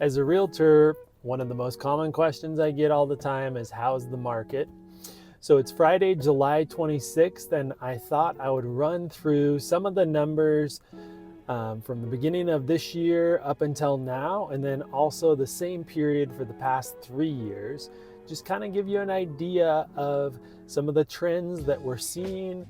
As a realtor, one of the most common questions I get all the time is how's the market? So it's Friday, July 26th, and I thought I would run through some of the numbers from the beginning of this year up until now, and then also the same period for the past 3 years. Just kind of give you an idea of some of the trends that we're seeing,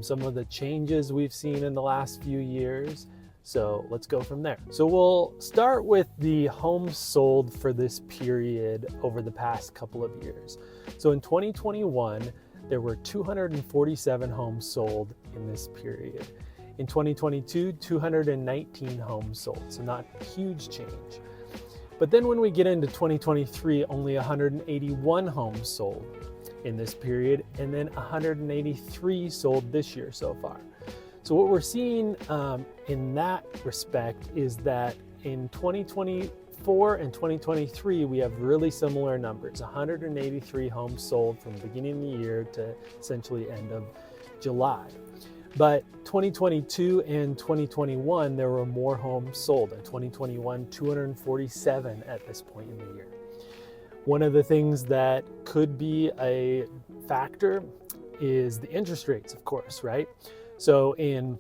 some of the changes we've seen in the last few years. So let's go from there. So we'll start with the homes sold for this period over the past couple of years. So in 2021, there were 247 homes sold in this period. In 2022, 219 homes sold, so not a huge change. But then when we get into 2023, only 181 homes sold in this period, and then 183 sold this year so far. So what we're seeing in that respect is that in 2024 and 2023, we have really similar numbers, 183 homes sold from the beginning of the year to essentially end of July. But 2022 and 2021, there were more homes sold. In 2021, 247 at this point in the year. One of the things that could be a factor is the interest rates, of course, right? So in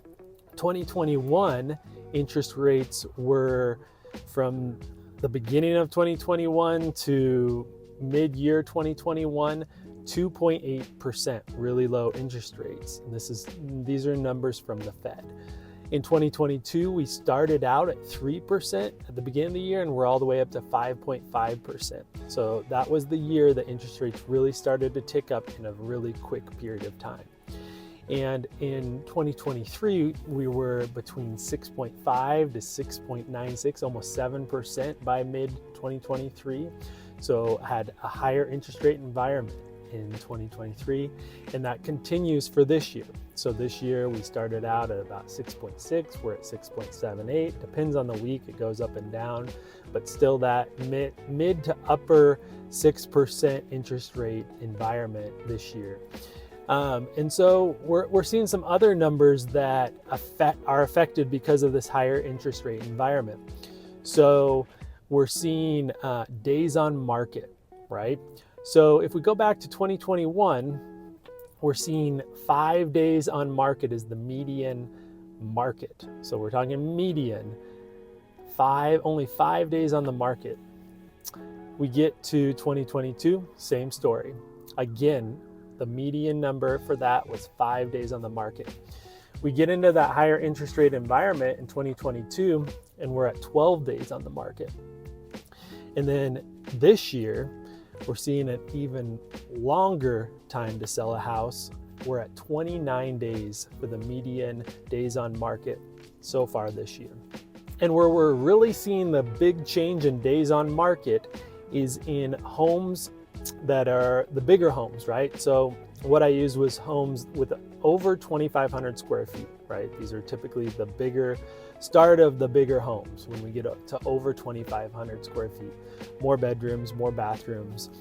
2021, interest rates were from the beginning of 2021 to mid-year 2021, 2.8%, really low interest rates. And these are numbers from the Fed. In 2022, we started out at 3% at the beginning of the year, and we're all the way up to 5.5%. So that was the year that interest rates really started to tick up in a really quick period of time. And in 2023, we were between 6.5 to 6.96, almost 7% by mid-2023. So had a higher interest rate environment in 2023, and that continues for this year. So this year we started out at about 6.6, we're at 6.78, depends on the week, it goes up and down, but still that mid to upper 6% interest rate environment this year. And so we're seeing some other numbers that are affected because of this higher interest rate environment. So we're seeing days on market, right? So if we go back to 2021, we're seeing 5 days on market is the median market. So we're talking median, only 5 days on the market. We get to 2022, same story. Again, the median number for that was 5 days on the market. We get into that higher interest rate environment in 2022, and we're at 12 days on the market. And then this year, we're seeing an even longer time to sell a house. We're at 29 days for the median days on market so far this year. And where we're really seeing the big change in days on market is in homes that are the bigger homes, right? So what I used was homes with over 2,500 square feet, right? These are typically the bigger start of the bigger homes when we get up to over 2,500 square feet, more bedrooms, more bathrooms.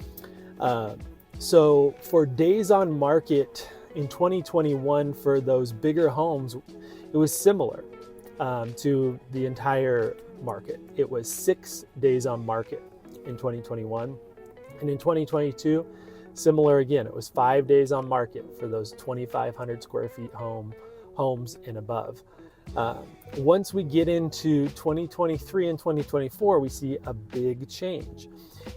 So for days on market in 2021 for those bigger homes, it was similar to the entire market. It was 6 days on market in 2021. And in 2022, similar again, it was 5 days on market for those 2,500 square feet homes and above. Once we get into 2023 and 2024, we see a big change.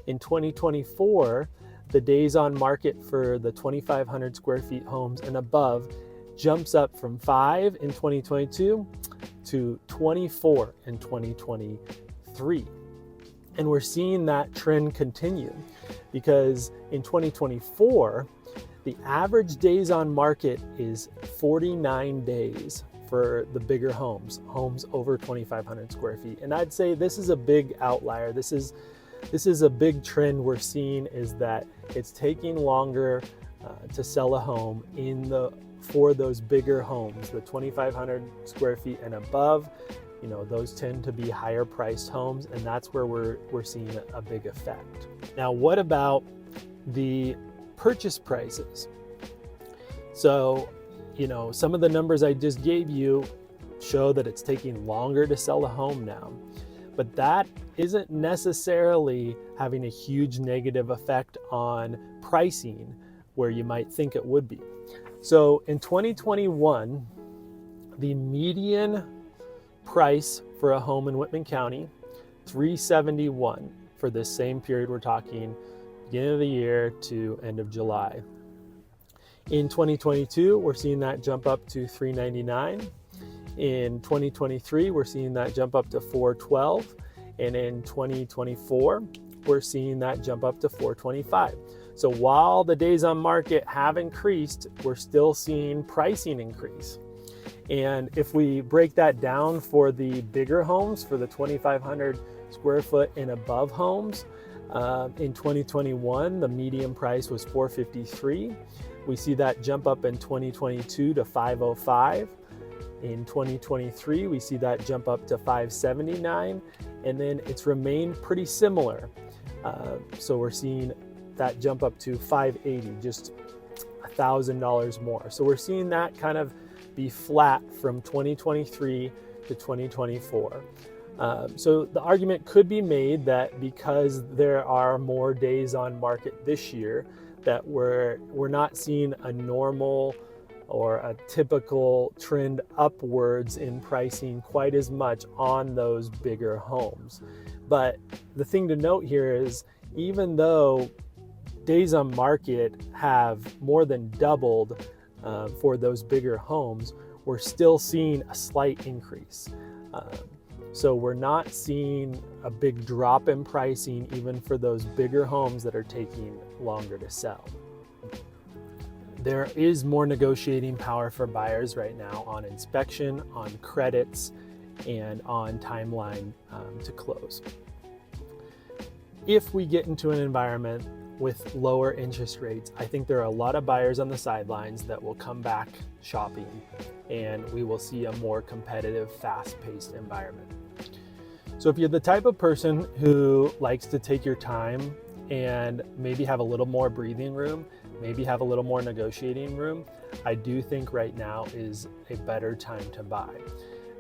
In 2024, the days on market for the 2,500 square feet homes and above jumps up from 5 in 2022 to 24 in 2023. And we're seeing that trend continue because in 2024, the average days on market is 49 days for the bigger homes over 2,500 square feet. And I'd say this is a big outlier. This is a big trend we're seeing, is that it's taking longer to sell a home for those bigger homes, the 2,500 square feet and above. You know, those tend to be higher priced homes, and that's where we're seeing a big effect. Now, what about the purchase prices? So, you know, some of the numbers I just gave you show that it's taking longer to sell a home now, but that isn't necessarily having a huge negative effect on pricing where you might think it would be. So in 2021, the median price for a home in Whitman County, $371 for this same period we're talking, beginning of the year to end of July. In 2022, we're seeing that jump up to $399. In 2023, we're seeing that jump up to $412. And in 2024, we're seeing that jump up to $425. So while the days on market have increased, we're still seeing pricing increase. And if we break that down for the bigger homes, for the 2,500 square foot and above homes, in 2021, the median price was $453. We see that jump up in 2022 to $505. In 2023, we see that jump up to $579, and then it's remained pretty similar. So we're seeing that jump up to $580, just $1,000 more. So we're seeing that kind of be flat from 2023 to 2024. So the argument could be made that because there are more days on market this year, that we're not seeing a normal or a typical trend upwards in pricing quite as much on those bigger homes. But the thing to note here is, even though days on market have more than doubled for those bigger homes, we're still seeing a slight increase. So we're not seeing a big drop in pricing even for those bigger homes that are taking longer to sell. There is more negotiating power for buyers right now on inspection, on credits, and on timeline to close. If we get into an environment with lower interest rates, I think there are a lot of buyers on the sidelines that will come back shopping, and we will see a more competitive, fast-paced environment. So if you're the type of person who likes to take your time and maybe have a little more breathing room, maybe have a little more negotiating room, I do think right now is a better time to buy.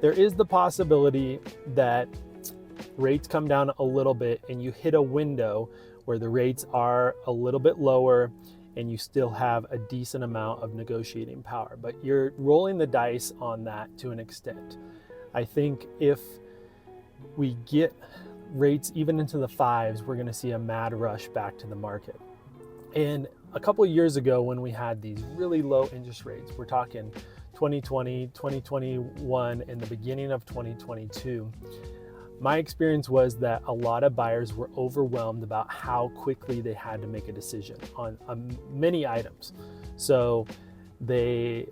There is the possibility that rates come down a little bit and you hit a window where the rates are a little bit lower and you still have a decent amount of negotiating power, but you're rolling the dice on that to an extent. I think if we get rates even into the fives, we're going to see a mad rush back to the market. And a couple of years ago, when we had these really low interest rates, we're talking 2020, 2021, and the beginning of 2022, my experience was that a lot of buyers were overwhelmed about how quickly they had to make a decision on many items. So a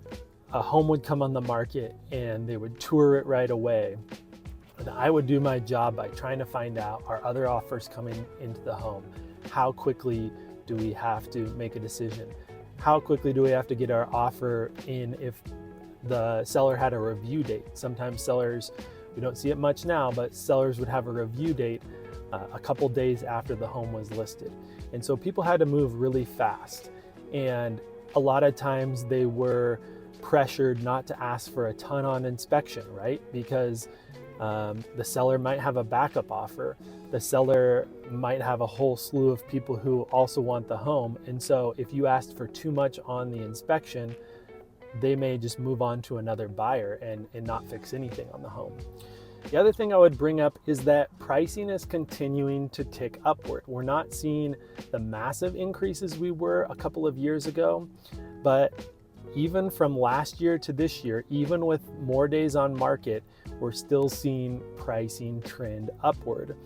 home would come on the market and they would tour it right away. And I would do my job by trying to find out, are other offers coming into the home? How quickly do we have to make a decision? How quickly do we have to get our offer in if the seller had a review date? Sometimes sellers, we don't see it much now, but sellers would have a review date a couple days after the home was listed. And so people had to move really fast. And a lot of times they were pressured not to ask for a ton on inspection, right? Because the seller might have a backup offer. The seller might have a whole slew of people who also want the home. And so if you asked for too much on the inspection, they may just move on to another buyer and not fix anything on the home. The other thing I would bring up is that pricing is continuing to tick upward. We're not seeing the massive increases we were a couple of years ago, but even from last year to this year, even with more days on market, we're still seeing pricing trend upward.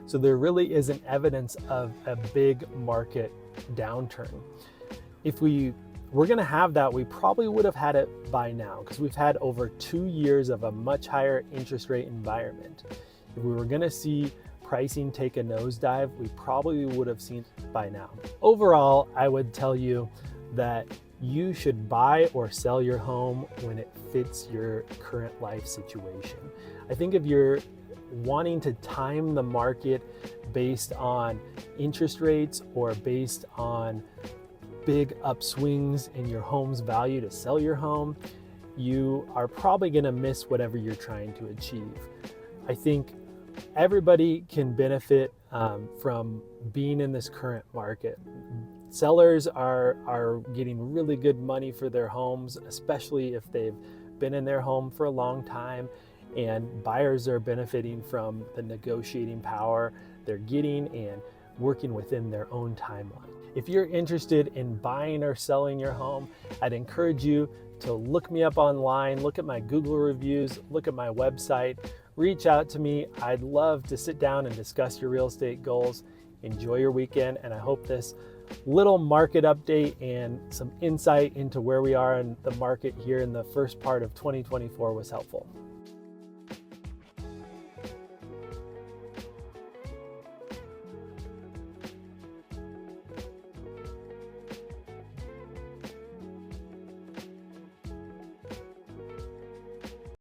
So there really isn't evidence of a big market downturn. If we were going to have that, we probably would have had it by now, because we've had over 2 years of a much higher interest rate environment. If we were going to see pricing take a nosedive, we probably would have seen it by now. Overall, I would tell you that you should buy or sell your home when it fits your current life situation. I think if you're wanting to time the market based on interest rates or based on big upswings in your home's value to sell your home, you are probably going to miss whatever you're trying to achieve. I think everybody can benefit from being in this current market. Sellers are getting really good money for their homes, especially if they've been in their home for a long time, and buyers are benefiting from the negotiating power they're getting and working within their own timeline. If you're interested in buying or selling your home, I'd encourage you to look me up online, look at my Google reviews, look at my website, reach out to me. I'd love to sit down and discuss your real estate goals. Enjoy your weekend, and I hope this little market update and some insight into where we are in the market here in the first part of 2024 was helpful.